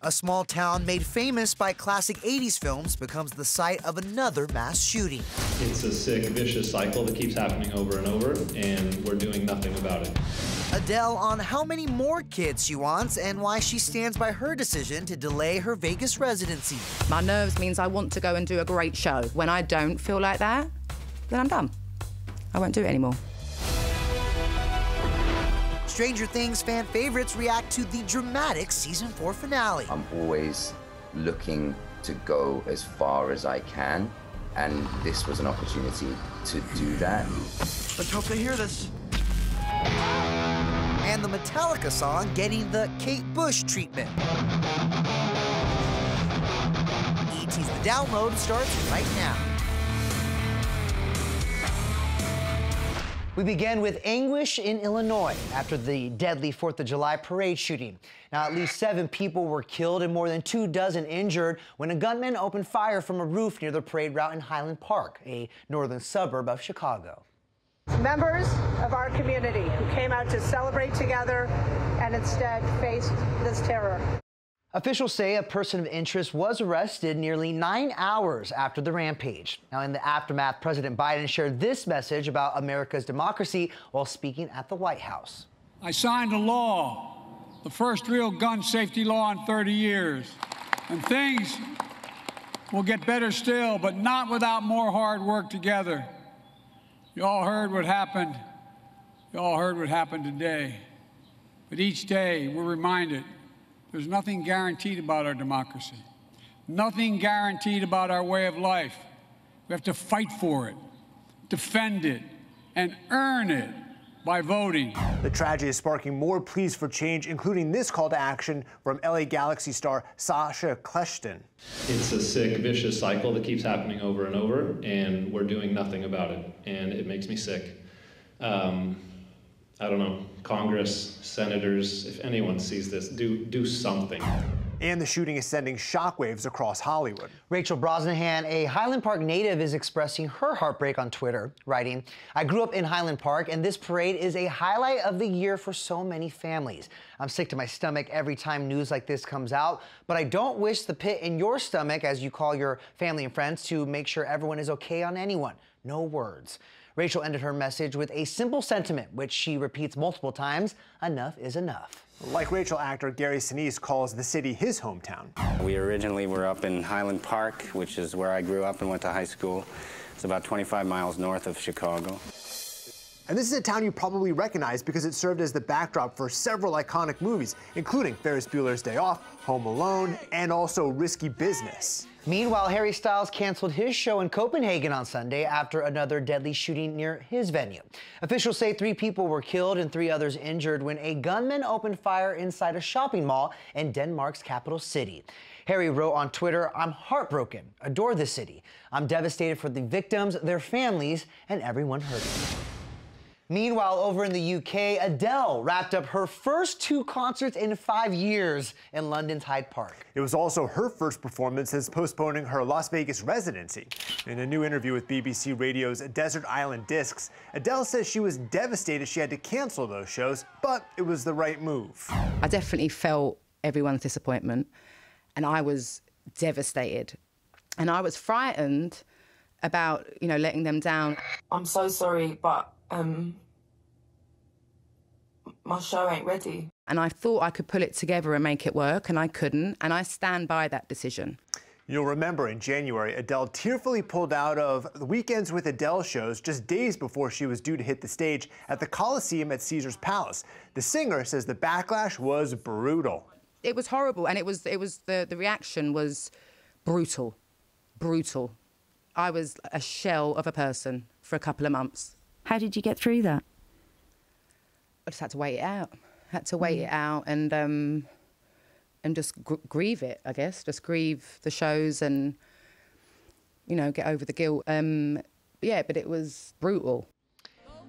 A small town made famous by classic 80s films becomes the site of another mass shooting. It's a sick, vicious cycle that keeps happening over and over, and we're doing nothing about it. Adele on how many more kids she wants and why she stands by her decision to delay her Vegas residency. My nerves means I want to go and do a great show. When I don't feel like that, then I'm done. I won't do it anymore. Stranger Things fan favorites react to the dramatic season 4 finale. I'm always looking to go as far as I can, and this was an opportunity to do that. Let's hope they hear this. And the Metallica song getting the Kate Bush treatment. ET's The Download starts right now. We begin with anguish in Illinois after the deadly 4th of July parade shooting. Now, at least 7 people were killed and more than 24 injured when a gunman opened fire from a roof near the parade route in Highland Park, a northern suburb of Chicago. Members of our community who came out to celebrate together and instead faced this terror. Officials say a person of interest was arrested nearly 9 hours after the rampage. Now, in the aftermath, President Biden shared this message about America's democracy while speaking at the White House. I signed a law, the first real gun safety law in 30 years. And things will get better still, but not without more hard work together. You all heard what happened. You all heard what happened today. But each day, we're reminded there's nothing guaranteed about our democracy, nothing guaranteed about our way of life. We have to fight for it, defend it, and earn it by voting. The tragedy is sparking more pleas for change, including this call to action from LA Galaxy star Sasha Kleshton. It's a sick, vicious cycle that keeps happening over and over, and we're doing nothing about it, and it makes me sick. I don't know, Congress, senators, if anyone sees this, do something. And the shooting is sending shockwaves across Hollywood. Rachel Brosnahan, a Highland Park native, is expressing her heartbreak on Twitter, writing, "I grew up in Highland Park, and this parade is a highlight of the year for so many families. I'm sick to my stomach every time news like this comes out, but I don't wish the pit in your stomach, as you call your family and friends, to make sure everyone is okay on anyone. No words." Rachel ended her message with a simple sentiment, which she repeats multiple times: enough is enough. Like Rachel, actor Gary Sinise calls the city his hometown. We originally were up in Highland Park, which is where I grew up and went to high school. It's about 25 miles north of Chicago. And this is a town you probably recognize because it served as the backdrop for several iconic movies, including Ferris Bueller's Day Off, Home Alone, and also Risky Business. Meanwhile, Harry Styles canceled his show in Copenhagen on Sunday after another deadly shooting near his venue. Officials say 3 people were killed and 3 others injured when a gunman opened fire inside a shopping mall in Denmark's capital city. Harry wrote on Twitter, "I'm heartbroken, adore the city. I'm devastated for the victims, their families, and everyone hurting." Meanwhile, over in the UK, Adele wrapped up her first 2 concerts in 5 years in London's Hyde Park. It was also her first performance since postponing her Las Vegas residency. In a new interview with BBC Radio's Desert Island Discs, Adele says she was devastated she had to cancel those shows, but it was the right move. I definitely felt everyone's disappointment, and I was devastated. And I was frightened about, letting them down. I'm so sorry, but my show ain't ready. And I thought I could pull it together and make it work, and I couldn't, and I stand by that decision. You'll remember in January, Adele tearfully pulled out of the Weekends with Adele shows just days before she was due to hit the stage at the Coliseum at Caesar's Palace. The singer says the backlash was brutal. It was horrible, and the reaction was brutal, brutal. I was a shell of a person for a couple of months. How did you get through that? I just had to wait it out. And just grieve it, I guess. Just grieve the shows and, get over the guilt. Yeah, but it was brutal.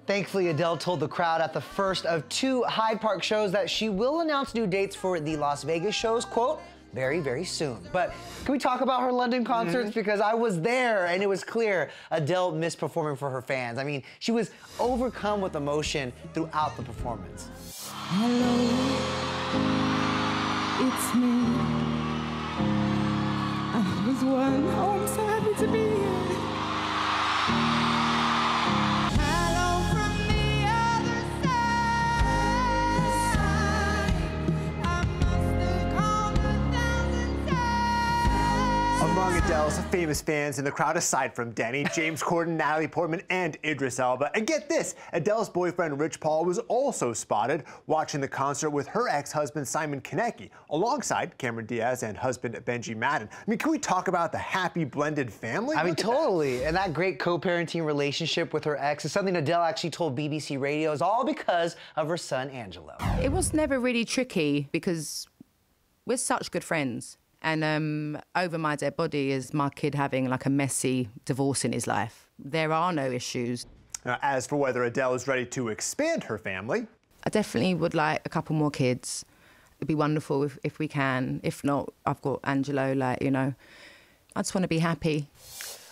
Thankfully, Adele told the crowd at the first of 2 Hyde Park shows that she will announce new dates for the Las Vegas shows, quote, very, very soon. But can we talk about her London concerts? Because I was there and it was clear Adele missed performing for her fans. I mean, she was overcome with emotion throughout the performance. Hello, it's me. is one. Oh, I'm so happy to be here. Among Adele's famous fans in the crowd, aside from Denny, James Corden, Natalie Portman, and Idris Elba. And get this, Adele's boyfriend Rich Paul was also spotted watching the concert with her ex-husband Simon Konecki, alongside Cameron Diaz and husband Benji Madden. I mean, can we talk about the happy blended family? I mean, totally. And that great co-parenting relationship with her ex is something Adele actually told BBC Radio is all because of her son Angelo. It was never really tricky because we're such good friends. And over my dead body is my kid having like a messy divorce in his life. There are no issues. As for whether Adele is ready to expand her family, I definitely would like a couple more kids. It'd be wonderful if we can. If not, I've got Angelo, like, you know, I just want to be happy.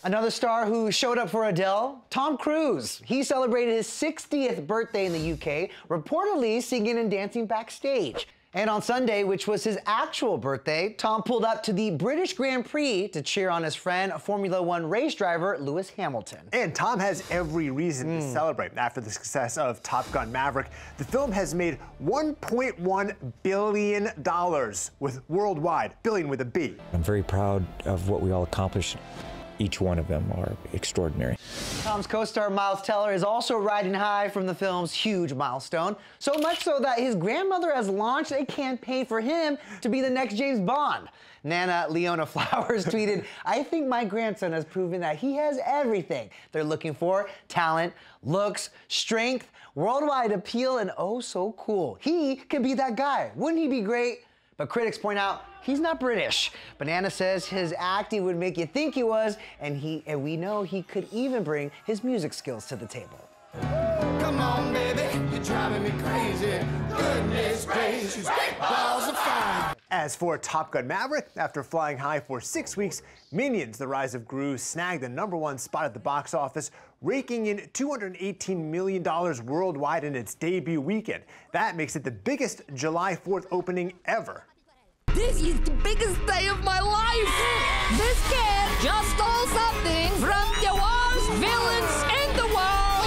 Another star who showed up for Adele, Tom Cruise. He celebrated his 60th birthday in the UK, reportedly singing and dancing backstage. And on Sunday, which was his actual birthday, Tom pulled up to the British Grand Prix to cheer on his friend, Formula One race driver Lewis Hamilton. And Tom has every reason to celebrate. After the success of Top Gun Maverick, the film has made $1.1 billion worldwide, billion with a B. I'm very proud of what we all accomplished. Each one of them are extraordinary. Tom's co-star Miles Teller is also riding high from the film's huge milestone, so much so that his grandmother has launched a campaign for him to be the next James Bond. Nana Leona Flowers tweeted, "I think my grandson has proven that he has everything they're looking for: talent, looks, strength, worldwide appeal, and oh so cool. He could be that guy. Wouldn't he be great?" But critics point out he's not British. Banana says his acting would make you think he was, and we know he could even bring his music skills to the table. Come on, baby, you're driving me crazy. Goodness gracious, balls of fire. As for Top Gun Maverick, after flying high for 6 weeks, Minions: The Rise of Gru snagged the #1 spot at the box office, raking in $218 million worldwide in its debut weekend. That makes it the biggest July 4th opening ever. This is the biggest day of my life. This kid just stole something from the worst villains in the world.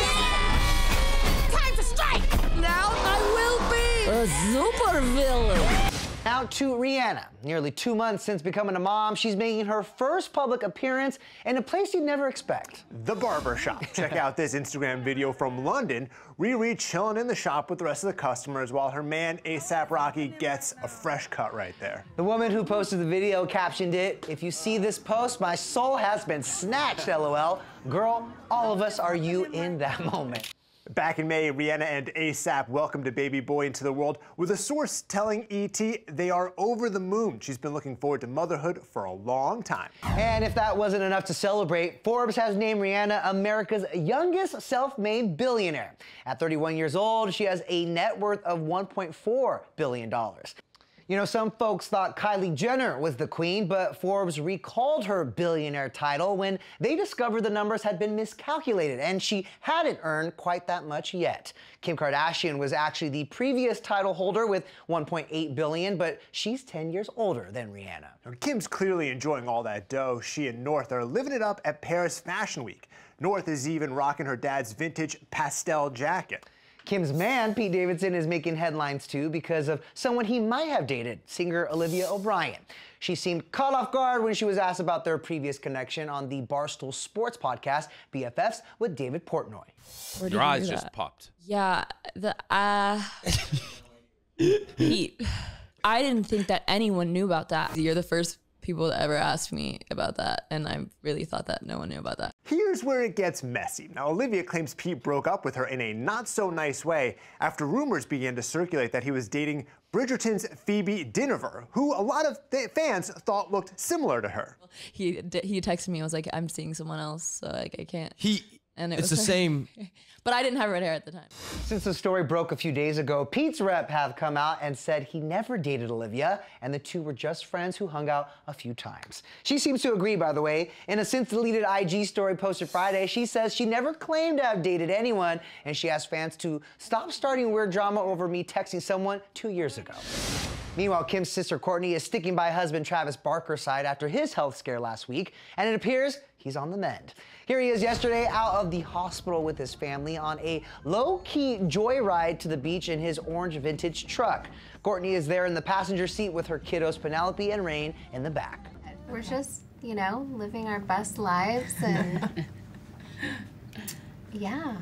Time to strike. Now I will be a super villain. Now to Rihanna. Nearly 2 months since becoming a mom, she's making her first public appearance in a place you'd never expect. The barber shop. Check out this Instagram video from London. Riri chilling in the shop with the rest of the customers while her man A$AP Rocky gets a fresh cut right there. The woman who posted the video captioned it, "If you see this post, my soul has been snatched, LOL. Girl, all of us are you in that moment." Back in May, Rihanna and A$AP welcomed a baby boy into the world, with a source telling ET they are over the moon. She's been looking forward to motherhood for a long time. And if that wasn't enough to celebrate, Forbes has named Rihanna America's youngest self-made billionaire. At 31 years old, she has a net worth of $1.4 billion. You know, some folks thought Kylie Jenner was the queen, but Forbes recalled her billionaire title when they discovered the numbers had been miscalculated and she hadn't earned quite that much yet. Kim Kardashian was actually the previous title holder with $1.8 billion, but she's 10 years older than Rihanna. Now, Kim's clearly enjoying all that dough. She and North are living it up at Paris Fashion Week. North is even rocking her dad's vintage pastel jacket. Kim's man, Pete Davidson, is making headlines too because of someone he might have dated, singer Olivia O'Brien. She seemed caught off guard when she was asked about their previous connection on the Barstool Sports podcast, BFFs, with David Portnoy. Your eyes just popped. Yeah, Pete, I didn't think that anyone knew about that. You're the first people to ever ask me about that, and I really thought that no one knew about that. Here's where it gets messy. Now, Olivia claims Pete broke up with her in a not-so-nice way after rumors began to circulate that he was dating Bridgerton's Phoebe Dynevor, who a lot of fans thought looked similar to her. He texted me and was like, "I'm seeing someone else, so like, I can't." And it's the same. But I didn't have red hair at the time. Since the story broke a few days ago, Pete's rep have come out and said he never dated Olivia, and the two were just friends who hung out a few times. She seems to agree, by the way. In a since-deleted IG story posted Friday, she says she never claimed to have dated anyone, and she asked fans to stop starting weird drama over me texting someone 2 years ago. Meanwhile, Kim's sister Courtney is sticking by husband Travis Barker's side after his health scare last week, and it appears he's on the mend. Here he is yesterday out of the hospital with his family on a low-key joyride to the beach in his orange vintage truck. Courtney is there in the passenger seat with her kiddos Penelope and Rain in the back. We're just, you know, living our best lives and yeah.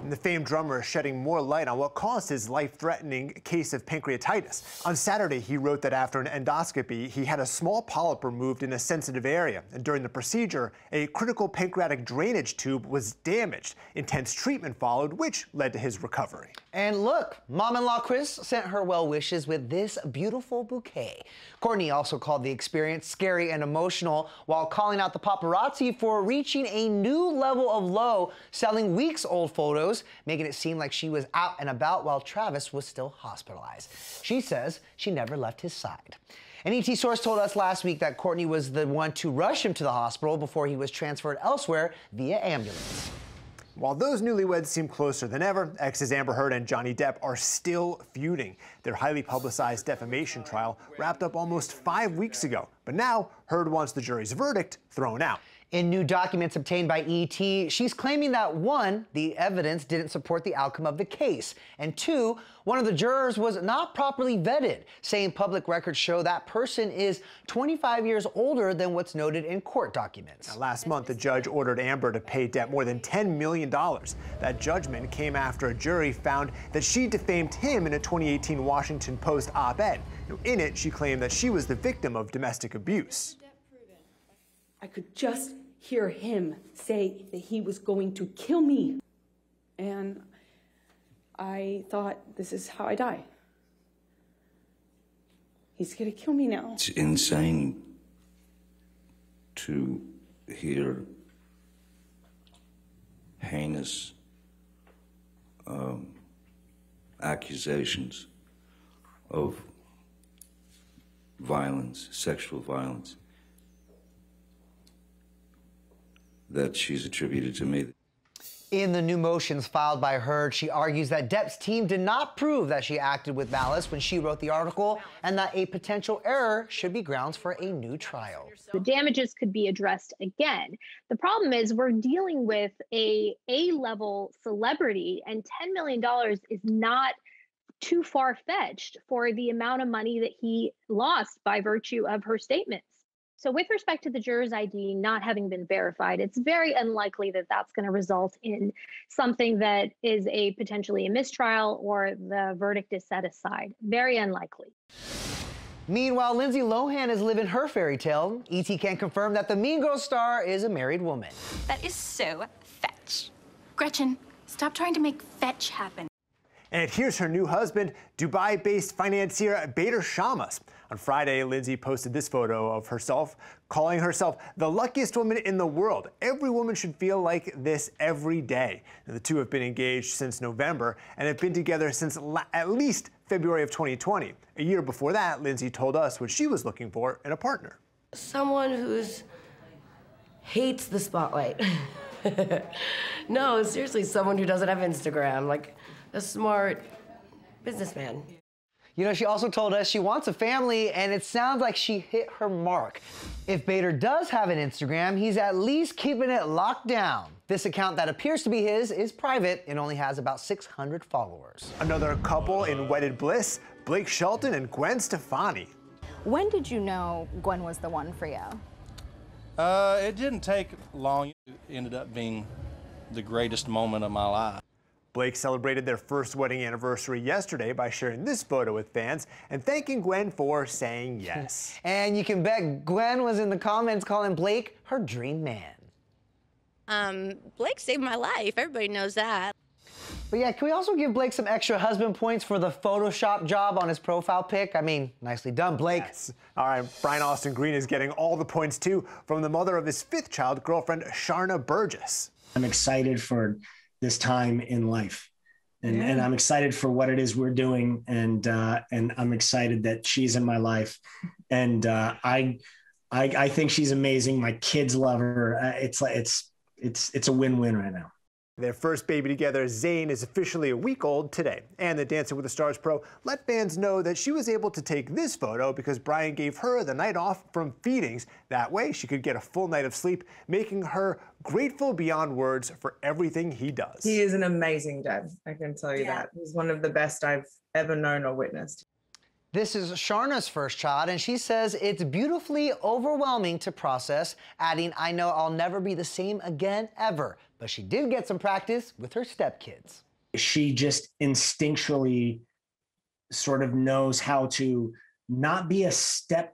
And the famed drummer is shedding more light on what caused his life-threatening case of pancreatitis. On Saturday, he wrote that after an endoscopy, he had a small polyp removed in a sensitive area. And during the procedure, a critical pancreatic drainage tube was damaged. Intense treatment followed, which led to his recovery. And look, mom-in-law Chris sent her well wishes with this beautiful bouquet. Courtney also called the experience scary and emotional while calling out the paparazzi for reaching a new level of low, selling weeks-old photos, making it seem like she was out and about while Travis was still hospitalized. She says she never left his side. An ET source told us last week that Courtney was the one to rush him to the hospital before he was transferred elsewhere via ambulance. While those newlyweds seem closer than ever, exes Amber Heard and Johnny Depp are still feuding. Their highly publicized defamation trial wrapped up almost 5 weeks ago, but now Heard wants the jury's verdict thrown out. In new documents obtained by ET, she's claiming that 1, the evidence didn't support the outcome of the case, and 2, one of the jurors was not properly vetted, saying public records show that person is 25 years older than what's noted in court documents. Now, last month, the judge ordered Amber to pay Depp more than $10 million. That judgment came after a jury found that she defamed him in a 2018 Washington Post op-ed. In it, she claimed that she was the victim of domestic abuse. I could just hear him say that he was going to kill me. And I thought, this is how I die. He's gonna kill me now. It's insane to hear heinous accusations of violence, sexual violence, that she's attributed to me. In the new motions filed by Heard, she argues that Depp's team did not prove that she acted with malice when she wrote the article, and that a potential error should be grounds for a new trial. The damages could be addressed again. The problem is we're dealing with a A-level celebrity, and $10 million is not too far-fetched for the amount of money that he lost by virtue of her statements. So with respect to the juror's ID not having been verified, it's very unlikely that that's going to result in something that is a potentially a mistrial or the verdict is set aside. Very unlikely. Meanwhile, Lindsay Lohan is living her fairy tale. ET can confirm that the Mean Girls star is a married woman. That is so fetch. Gretchen, stop trying to make fetch happen. And here's her new husband, Dubai-based financier Bader Shammas. On Friday, Lindsay posted this photo of herself, calling herself the luckiest woman in the world. Every woman should feel like this every day. Now, the two have been engaged since November and have been together since at least February of 2020. A year before that, Lindsay told us what she was looking for in a partner. Someone who hates the spotlight. No, seriously, someone who doesn't have Instagram, like a smart businessman. You know, she also told us she wants a family, and it sounds like she hit her mark. If Bader does have an Instagram, he's at least keeping it locked down. This account that appears to be his is private and only has about 600 followers. Another couple in wedded bliss, Blake Shelton and Gwen Stefani. When did you know Gwen was the one for you? It didn't take long. It ended up being the greatest moment of my life. Blake celebrated their first wedding anniversary yesterday by sharing this photo with fans and thanking Gwen for saying yes. And you can bet Gwen was in the comments calling Blake her dream man. Blake saved my life. Everybody knows that. But yeah, can we also give Blake some extra husband points for the Photoshop job on his profile pic? I mean, nicely done, Blake. Yes. All right, Brian Austin Green is getting all the points too from the mother of his 5th child, girlfriend Sharna Burgess. I'm excited for this time in life. And I'm excited for what it is we're doing. And I'm excited that she's in my life. And I think she's amazing. My kids love her. It's a win-win right now. Their first baby together, Zayn, is officially a week old today. And the Dancing with the Stars pro let fans know that she was able to take this photo because Brian gave her the night off from feedings. That way, she could get a full night of sleep, making her grateful beyond words for everything he does. He is an amazing dad, I can tell you that. He's one of the best I've ever known or witnessed. This is Sharna's first child, and she says it's beautifully overwhelming to process, adding, "I know I'll never be the same again, ever." But she did get some practice with her stepkids. She just instinctually sort of knows how to not be a step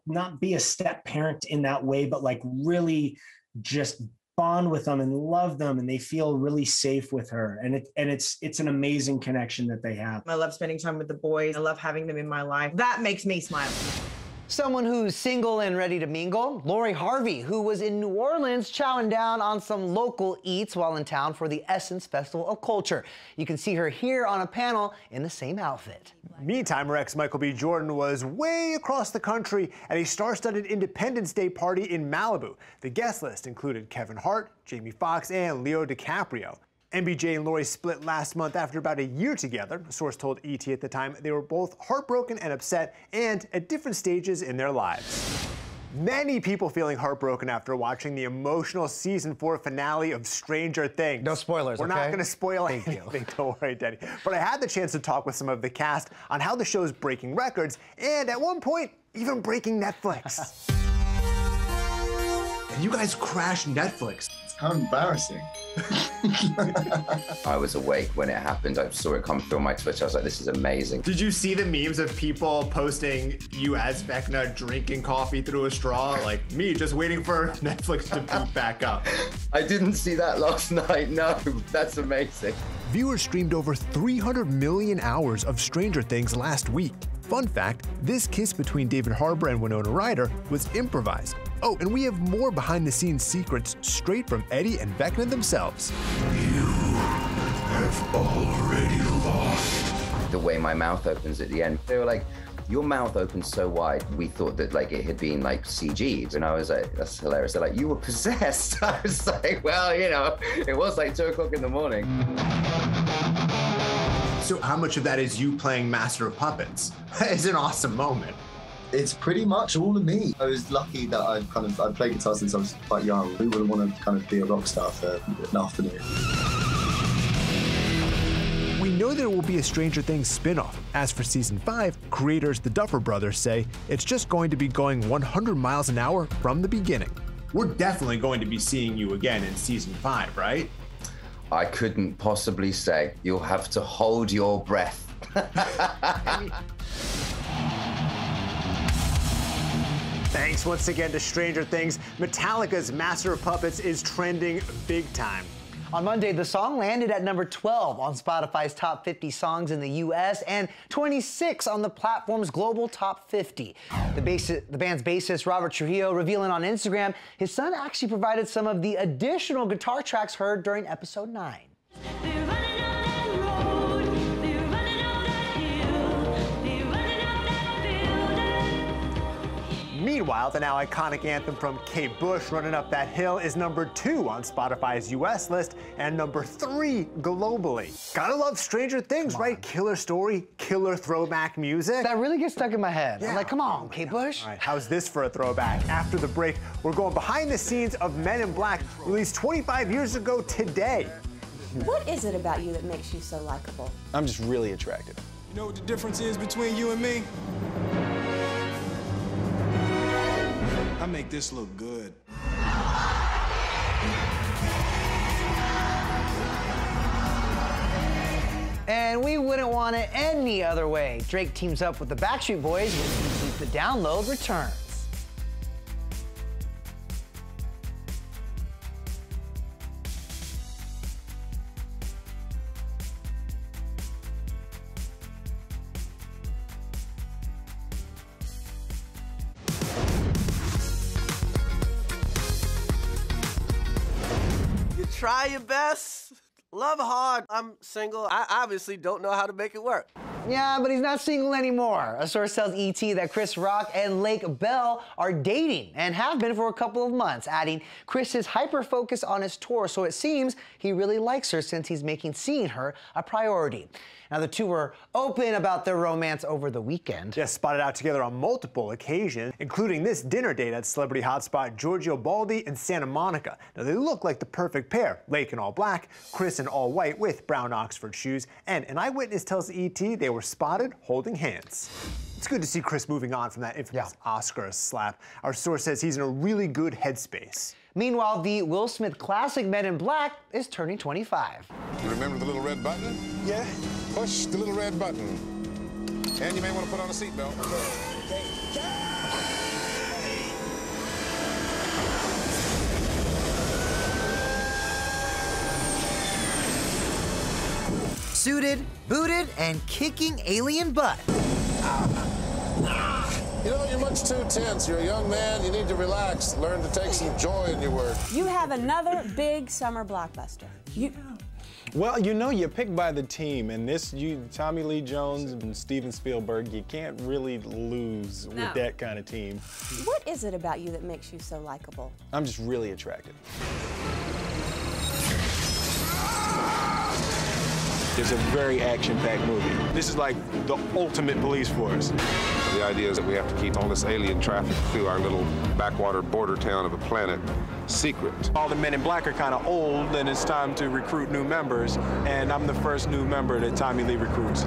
parent in that way, but like really just bond with them and love them, and they feel really safe with her. And it's an amazing connection that they have. I love spending time with the boys. I love having them in my life. That makes me smile. Someone who's single and ready to mingle, Lori Harvey, who was in New Orleans chowing down on some local eats while in town for the Essence Festival of Culture. You can see her here on a panel in the same outfit. Meantime, her ex Michael B. Jordan was way across the country at a star-studded Independence Day party in Malibu. The guest list included Kevin Hart, Jamie Foxx, and Leo DiCaprio. MBJ and Lori split last month after about a year together. A source told ET at the time they were both heartbroken and upset, and at different stages in their lives. Many people feeling heartbroken after watching the emotional season 4 finale of Stranger Things. No spoilers, We're not going to spoil anything, don't worry, Denny. But I had the chance to talk with some of the cast on how the show's breaking records, and at one point, even breaking Netflix. And you guys crashed Netflix. It's kind of embarrassing. I was awake when it happened. I saw it come through on my Twitter. I was like, this is amazing. Did you see the memes of people posting you as Vecna drinking coffee through a straw? Like me, just waiting for Netflix to boot back up. I didn't see that last night. No, that's amazing. Viewers streamed over 300 million hours of Stranger Things last week. Fun fact, this kiss between David Harbour and Winona Ryder was improvised. Oh, and we have more behind-the-scenes secrets straight from Eddie and Vecna themselves. You have already lost. The way my mouth opens at the end, they were like, your mouth opens so wide, we thought that like it had been like CG'd. And I was like, that's hilarious. They're like, you were possessed. I was like, well, you know, it was like 2 o'clock in the morning. So how much of that is you playing Master of Puppets? It's an awesome moment. It's pretty much all of me. I was lucky that I played guitar since I was quite young. Who would want to kind of be a rock star for an afternoon? We know there will be a Stranger Things spin-off. As for season 5, creators the Duffer Brothers say it's just going to be going 100 miles an hour from the beginning. We're definitely going to be seeing you again in season 5, right? I couldn't possibly say. You'll have to hold your breath. Thanks once again to Stranger Things. Metallica's Master of Puppets is trending big time. On Monday, the song landed at number 12 on Spotify's top 50 songs in the US and 26 on the platform's global top 50. The band's bassist, Robert Trujillo, revealing on Instagram his son actually provided some of the additional guitar tracks heard during episode 9. Meanwhile, the now iconic anthem from Kate Bush, Running Up That Hill, is number 2 on Spotify's US list and number 3 globally. Gotta love Stranger Things, right? Killer story, killer throwback music. That really gets stuck in my head. Yeah. I'm like, come on, Kate Bush. All right, how's this for a throwback? After the break, we're going behind the scenes of Men in Black, released 25 years ago today. What is it about you that makes you so likable? I'm just really attractive. You know what the difference is between you and me? I make this look good. And we wouldn't want it any other way. Drake teams up with the Backstreet Boys when The Download returns. Try your best, love hard. I'm single. I obviously don't know how to make it work. Yeah, but he's not single anymore. A source tells ET that Chris Rock and Lake Bell are dating and have been for a couple of months, adding Chris is hyper-focused on his tour, so it seems he really likes her since he's making seeing her a priority. Now, the two were open about their romance over the weekend. Yeah, spotted out together on multiple occasions, including this dinner date at celebrity hotspot Giorgio Baldi in Santa Monica. Now, they look like the perfect pair. Lake in all black, Chris in all white with brown Oxford shoes, and an eyewitness tells ET they were spotted holding hands. It's good to see Chris moving on from that infamous Oscar slap. Our source says he's in a really good headspace. Meanwhile, the Will Smith classic Men in Black is turning 25. You remember the little red button? Yeah. Push the little red button. And you may want to put on a seatbelt. Suited, booted, and kicking alien butt. You know, you're much too tense. You're a young man. You need to relax. Learn to take some joy in your work. You have another big summer blockbuster. Well, you know, you're picked by the team, and Tommy Lee Jones and Steven Spielberg, you can't really lose with that kind of team. What is it about you that makes you so likable? I'm just really attractive. It's a very action-packed movie. This is like the ultimate police force. The idea is that we have to keep all this alien traffic through our little backwater border town of a planet secret. All the Men in Black are kind of old, and it's time to recruit new members, and I'm the first new member that Tommy Lee recruits.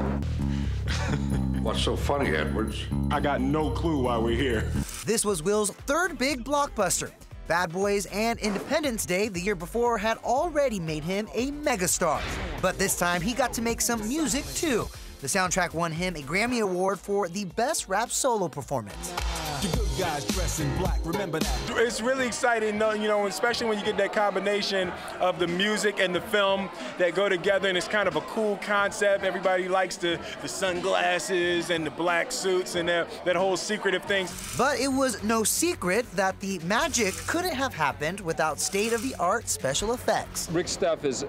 What's so funny, Edwards? I got no clue why we're here. This was Will's third big blockbuster. Bad Boys and Independence Day the year before had already made him a megastar. But this time he got to make some music too. The soundtrack won him a Grammy Award for the Best Rap Solo Performance. The good guys dress in black, remember that. It's really exciting, you know, especially when you get that combination of the music and the film that go together, and it's kind of a cool concept. Everybody likes the sunglasses and the black suits and that whole secretive thing. But it was no secret that the magic couldn't have happened without state-of-the-art special effects. Rick's stuff is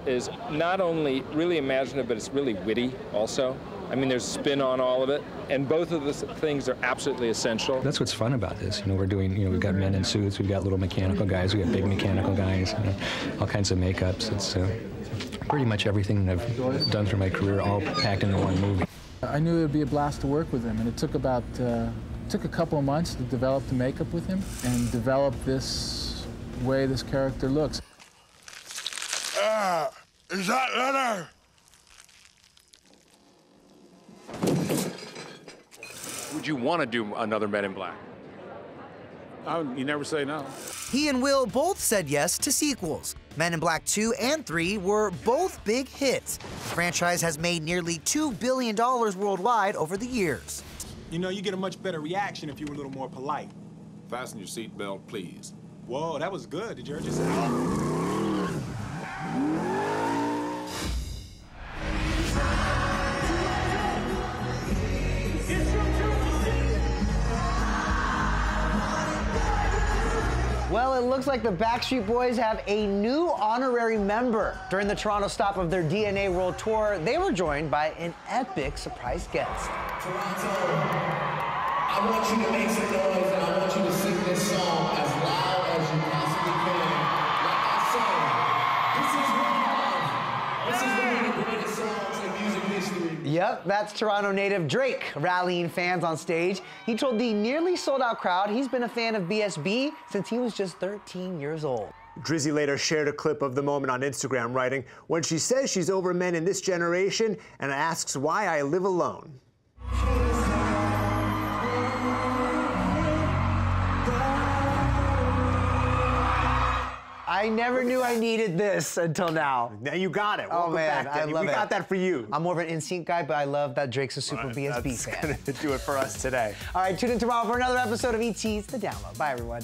not only really imaginative, but it's really witty also. I mean, there's spin on all of it, and both of the things are absolutely essential. That's what's fun about this. You know, we're doing, we've got men in suits, we've got little mechanical guys, we've got big mechanical guys, all kinds of makeups. It's pretty much everything I've done through my career, all packed into one movie. I knew it would be a blast to work with him, and it took about, took a couple of months to develop the makeup with him and develop this way this character looks. Is that Leonard? Would you want to do another Men in Black? You never say no. He and Will both said yes to sequels. Men in Black 2 and 3 were both big hits. The franchise has made nearly $2 billion worldwide over the years. You know, you get a much better reaction if you were a little more polite. Fasten your seatbelt, please. Whoa, that was good. Did you hear just... Well, it looks like the Backstreet Boys have a new honorary member. During the Toronto stop of their DNA World Tour, they were joined by an epic surprise guest. Toronto, I want you to make some noise and I want you to sing this song as loud as you possibly can. Like I said, this is one of the greatest songs in music history. Yep, that's Toronto native Drake rallying fans on stage. He told the nearly sold-out crowd he's been a fan of BSB since he was just 13 years old. Drizzy later shared a clip of the moment on Instagram, writing, "When she says she's over men in this generation and asks why I live alone." I never knew I needed this until now. Now you got it. Oh man, I love it. We got that for you. I'm more of an NSYNC guy, but I love that Drake's a super BSB fan. That's gonna do it for us today. All right, tune in tomorrow for another episode of ET's The Download. Bye, everyone.